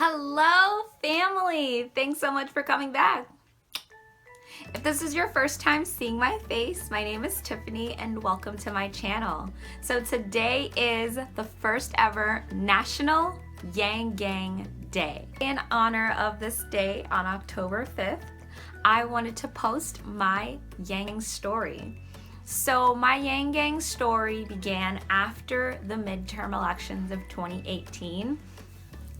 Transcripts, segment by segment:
Hello, family! Thanks so much for coming back. If this is your first time seeing my face, my name is Tiffany and welcome to my channel. So today is the first ever National Yang Gang Day. In honor of this day on October 5th, I wanted to post my Yang story. So my Yang Gang story began after the midterm elections of 2018.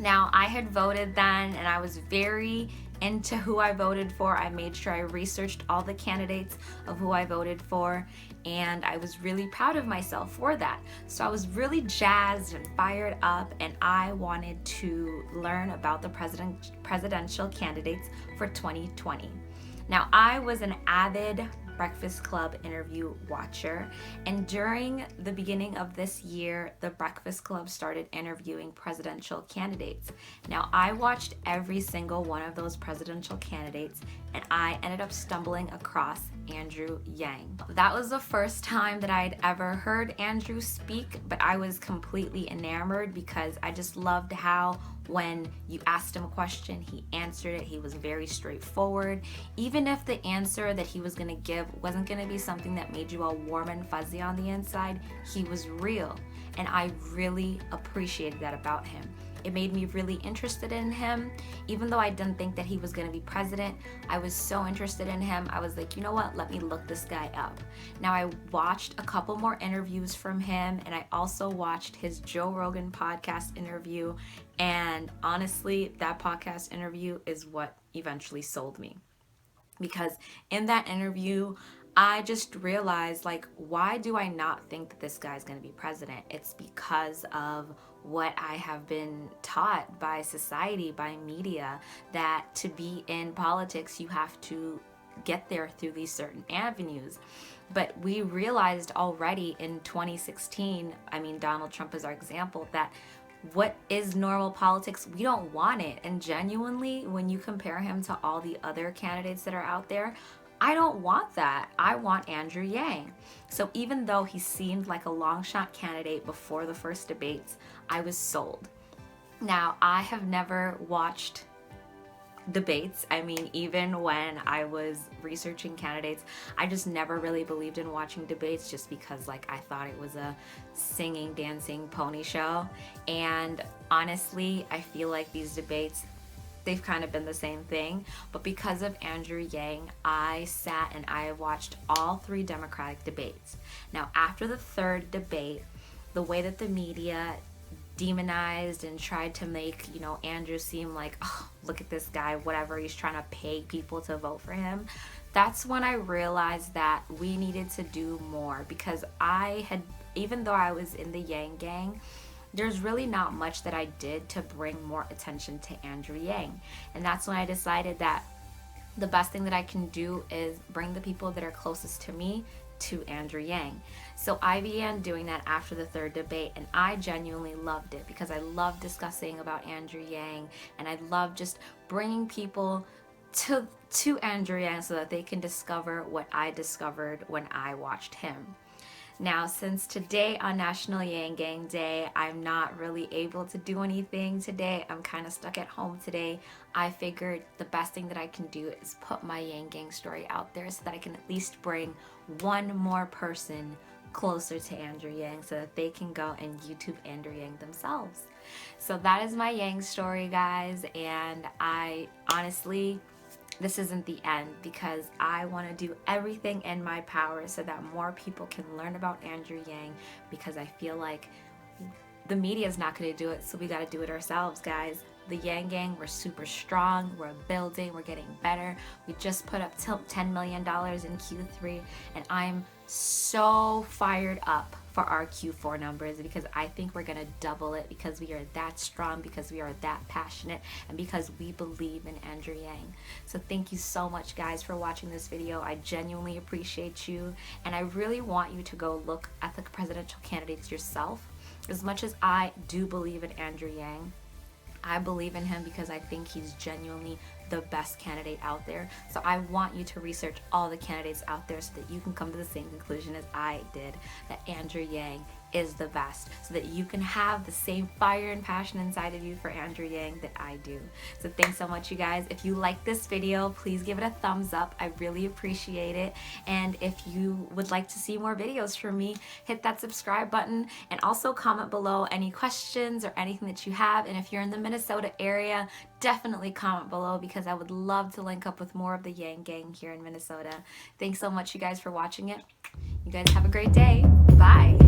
Now, I had voted then and I was very into who I voted for. I made sure I researched all the candidates of who I voted for, and I was really proud of myself for that. So I was really jazzed and fired up, and I wanted to learn about the presidential candidates for 2020. Now, I was an avid Breakfast Club interview watcher, and during the beginning of this year, the Breakfast Club started interviewing presidential candidates. Now, I watched every single one of those presidential candidates, and I ended up stumbling across Andrew Yang. That was the first time that I'd ever heard Andrew speak, but I was completely enamored because I just loved how when you asked him a question, he answered it. He was very straightforward. Even if the answer that he was going to give wasn't going to be something that made you all warm and fuzzy on the inside, he was real. And I really appreciated that about him. It made me really interested in him. Even though I didn't think that he was going to be president, I was so interested in him. I was like, you know what? Let me look this guy up. Now, I watched a couple more interviews from him, and I also watched his Joe Rogan podcast interview. And honestly, that podcast interview is what eventually sold me. Because in that interview, I just realized, like, why do I not think that this guy's going to be president? It's because of what I have been taught by society, by media, that to be in politics, you have to get there through these certain avenues. But we realized already in 2016, Donald Trump is our example, that what is normal politics? We don't want it. And genuinely, when you compare him to all the other candidates that are out there, I don't want that. I want Andrew Yang. So even though he seemed like a long shot candidate before the first debates, I was sold. Now, I have never watched debates. Even when I was researching candidates, I just never really believed in watching debates just because I thought it was a singing, dancing pony show. And honestly, I feel like these debates, they've kind of been the same thing. But because of Andrew Yang, I sat and I watched all three Democratic debates. Now, after the third debate, the way that the media demonized and tried to make, Andrew seem like, oh, look at this guy, whatever, he's trying to pay people to vote for him. That's when I realized that we needed to do more, because even though I was in the Yang Gang, there's really not much that I did to bring more attention to Andrew Yang. And that's when I decided that the best thing that I can do is bring the people that are closest to me to Andrew Yang. So I began doing that after the third debate, and I genuinely loved it because I love discussing about Andrew Yang, and I love just bringing people to Andrew Yang so that they can discover what I discovered when I watched him. Now, since today on National Yang Gang Day, I'm not really able to do anything today. I'm kind of stuck at home today. I figured the best thing that I can do is put my Yang Gang story out there so that I can at least bring one more person closer to Andrew Yang so that they can go and YouTube Andrew Yang themselves. So that is my Yang story, guys, and I honestly, this isn't the end, because I want to do everything in my power so that more people can learn about Andrew Yang, because I feel like the media is not going to do it, so we got to do it ourselves, guys. The Yang Gang, we're super strong, we're building, we're getting better. We just put up $10 million in Q3, and I'm so fired up for our Q4 numbers, because I think we're gonna double it, because we are that strong, because we are that passionate, and because we believe in Andrew Yang. So thank you so much, guys, for watching this video. I genuinely appreciate you, and I really want you to go look at the presidential candidates yourself. As much as I do believe in Andrew Yang, I believe in him because I think he's genuinely the best candidate out there. So I want you to research all the candidates out there so that you can come to the same conclusion as I did, that Andrew Yang is the best, so that you can have the same fire and passion inside of you for Andrew Yang that I do. So thanks so much, you guys. If you like this video, please give it a thumbs up. I really appreciate it. And if you would like to see more videos from me, hit that subscribe button, and also comment below any questions or anything that you have. And if you're in the Minnesota area, definitely comment below, because I would love to link up with more of the Yang Gang here in Minnesota. Thanks so much, you guys, for watching it. You guys have a great day. Bye.